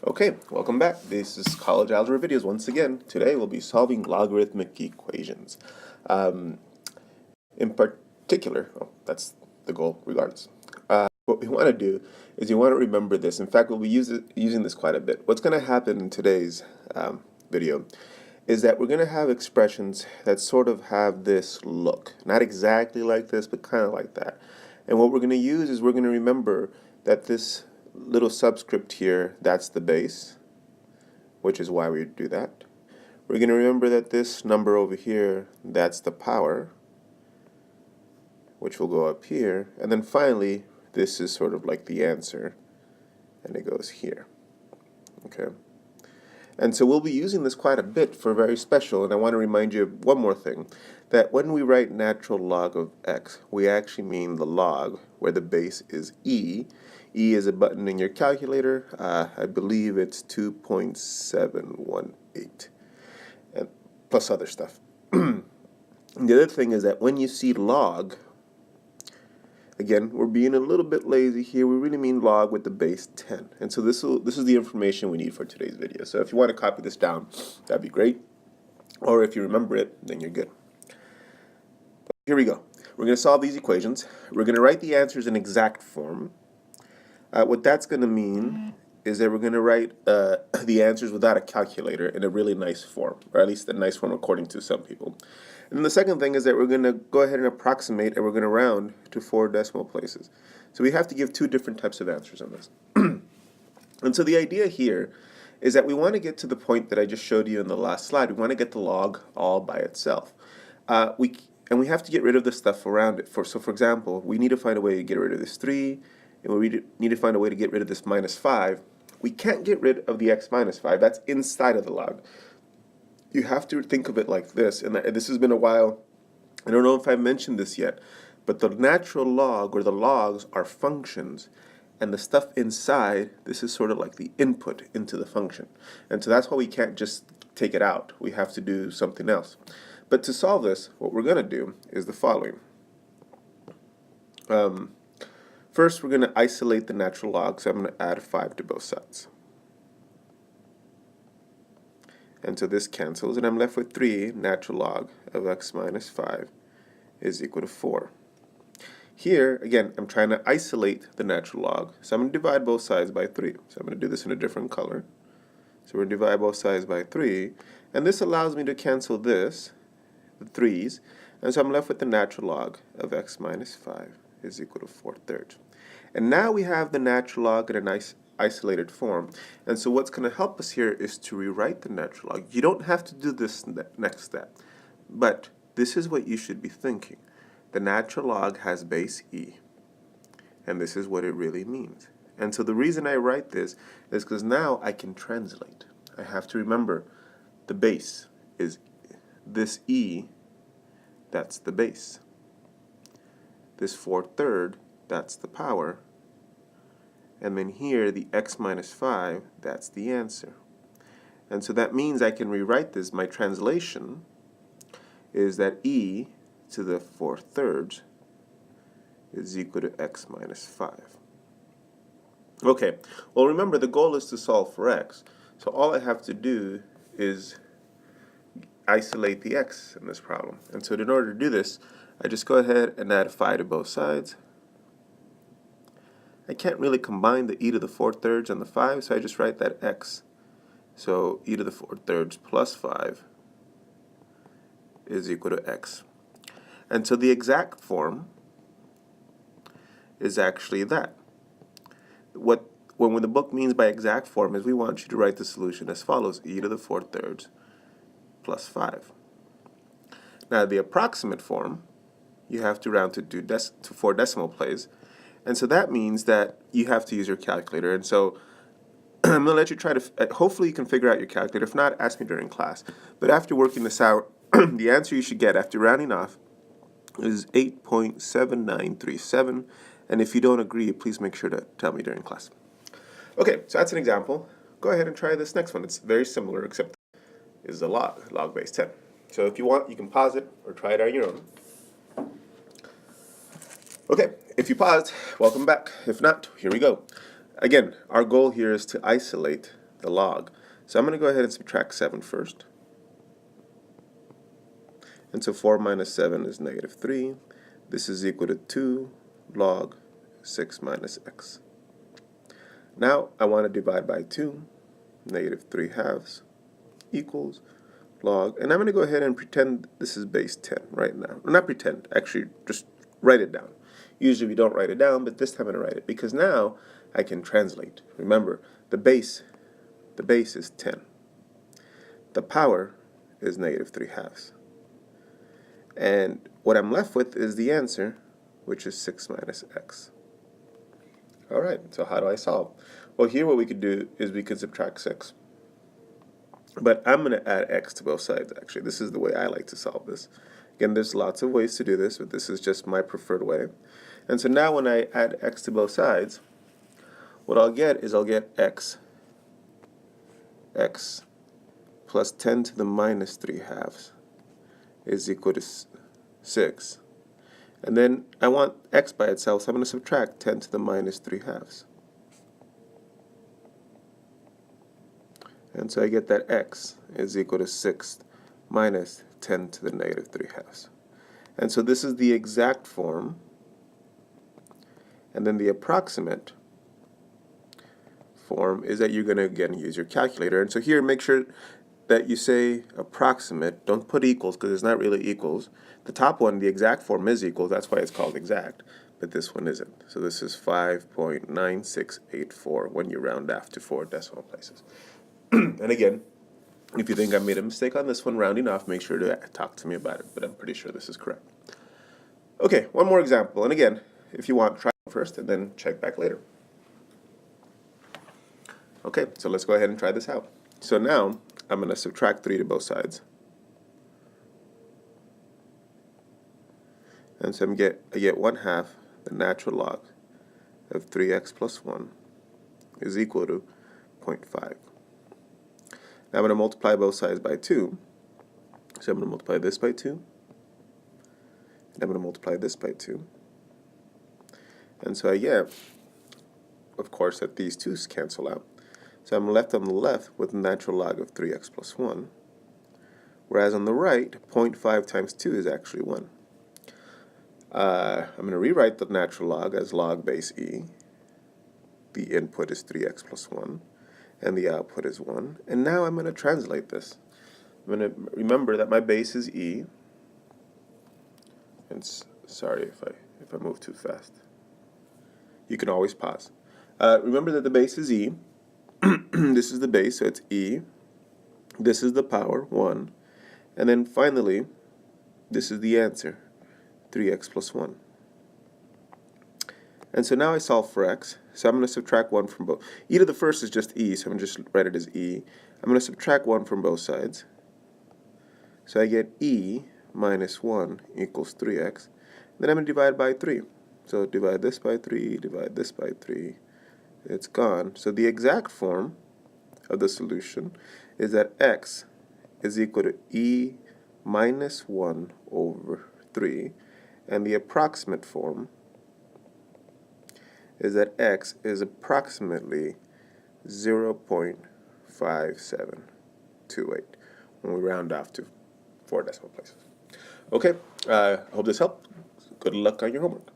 Okay, welcome back. This is College Algebra Videos once again. Today we'll be solving logarithmic equations. Um, in particular, that's the goal regardless. What we want to do is you want to remember this. In fact, we'll be using this quite a bit. What's going to happen in today's video is that we're going to have expressions that sort of have this look. Not exactly like this, but kind of like that. And what we're going to use is we're going to remember that this little subscript here, that's the base, which is why we do that. We're going to remember that this number over here, that's the power, which will go up here. And then finally, this is sort of like the answer, and it goes here. Okay. And so we'll be using this quite a bit for very special, and I want to remind you of one more thing, that when we write natural log of x, we actually mean the log, where the base is e. E is a button in your calculator. I believe it's 2.718, and plus other stuff. And the other thing is that when you see log, again, we're being a little bit lazy here. We really mean log with the base 10. And so this is the information we need for today's video. So if you want to copy this down, that'd be great. Or if you remember it, then you're good. Here we go. We're going to solve these equations. We're going to write the answers in exact form. What that's going to mean is that we're going to write the answers without a calculator in a really nice form, or at least a nice form according to some people. And then the second thing is that we're going to go ahead and approximate, and we're going to round to 4 decimal places. So we have to give 2 different types of answers on this. And so the idea here is that we want to get to the point that I just showed you in the last slide. We want to get the log all by itself. And we have to get rid of the stuff around it. So for example, we need to find a way to get rid of this 3, and we need to find a way to get rid of this minus 5. We can't get rid of the x minus 5. That's inside of the log. You have to think of it like this, and this has been a while. I don't know if I've mentioned this yet, but the natural log, or the logs, are functions, and the stuff inside, this is sort of like the input into the function. And so that's why we can't just take it out. We have to do something else. But to solve this, what we're going to do is the following. First, we're going to isolate the natural log, so I'm going to add 5 to both sides. And so this cancels, and I'm left with 3 natural log of x minus 5 is equal to 4. Here, again, I'm trying to isolate the natural log, so I'm going to divide both sides by 3. So I'm going to do this in a different color. So we're going to divide both sides by 3, and this allows me to cancel this, the 3's, and so I'm left with the natural log of x minus 5 is equal to 4/3. And now we have the natural log in a nice isolated form. And so what's going to help us here is to rewrite the natural log. You don't have to do this next step, but this is what you should be thinking. The natural log has base e, and this is what it really means. And so the reason I write this is because now I can translate. I have to remember the base is this e, that's the base. This 4/3, that's the power. And then here, the x minus 5, that's the answer. And so that means I can rewrite this. My translation is that e to the 4/3 is equal to x minus 5. Okay, well remember the goal is to solve for x. So all I have to do is isolate the x in this problem. And so in order to do this, I just go ahead and add 5 to both sides. I can't really combine the e to the 4/3 and the 5, so I just write that x. So e to the 4/3 plus 5 is equal to x. And so the exact form is actually that. What the book means by exact form is we want you to write the solution as follows: e to the 4/3 plus 5. Now the approximate form, you have to round to 4 decimal places. And so that means that you have to use your calculator. And so I'm going to let you try to, hopefully you can figure out your calculator. If not, ask me during class. But after working this out, the answer you should get after rounding off is 8.7937. And if you don't agree, please make sure to tell me during class. Okay, so that's an example. Go ahead and try this next one. It's very similar, except is the log base 10. So if you want, you can pause it or try it on your own. Okay, if you paused, welcome back. If not, here we go. Again, our goal here is to isolate the log. So I'm going to go ahead and subtract 7 first. And so 4 minus 7 is negative 3. This is equal to 2 log 6 minus x. Now I want to divide by 2. Negative 3 halves equals log. And I'm going to go ahead and pretend this is base 10 right now. Or not pretend, actually just write it down. Usually we don't write it down, but this time I'm going to write it because now I can translate. Remember, the base is 10. The power is negative 3 halves. And what I'm left with is the answer, which is 6 minus x. All right, so how do I solve? Well, here what we could do is we could subtract 6. But I'm going to add x to both sides, actually. This is the way I like to solve this. Again, there's lots of ways to do this, but this is just my preferred way. And so now when I add x to both sides, what I'll get is I'll get x plus 10 to the minus 3 halves is equal to 6. And then I want x by itself, so I'm going to subtract 10 to the minus 3 halves. And so I get that x is equal to 6 minus 10 to the negative 3 halves. And so this is the exact form. And then the approximate form is that you're going to, again, use your calculator. And so here, make sure that you say approximate. Don't put equals because it's not really equals. The top one, the exact form, is equals. That's why it's called exact. But this one isn't. So this is 5.9684 when you round off to 4 decimal places. And again, if you think I made a mistake on this one rounding off, make sure to talk to me about it. But I'm pretty sure this is correct. Okay, one more example. And again, if you want, try it first and then check back later. Okay, so let's go ahead and try this out. So now I'm going to subtract 3 to both sides. And so I get 1/2 the natural log of 3x plus 1 is equal to 0.5. Now I'm going to multiply both sides by 2. So I'm going to multiply this by 2. And I'm going to multiply this by 2. And so I get, of course, that these 2's cancel out. So I'm left on the left with natural log of 3x plus 1. Whereas on the right, 0.5 times 2 is actually 1. I'm going to rewrite the natural log as log base e. The input is 3x plus 1. And the output is 1. And now I'm going to translate this. I'm going to remember that my base is e. And sorry if I move too fast. You can always pause. Remember that the base is e. This is the base, so it's e. This is the power, 1. And then finally, this is the answer, 3x plus 1. And so now I solve for x. So I'm going to subtract 1 from both. E to the first is just e, so I'm going to just write it as e. I'm going to subtract 1 from both sides. So I get e minus 1 equals 3x. Then I'm going to divide by 3. So divide this by 3, divide this by 3. It's gone. So the exact form of the solution is that x is equal to e minus 1 over 3. And the approximate form is that x is approximately 0.5728 when we round off to 4 decimal places. Okay, I hope this helped. Good luck on your homework.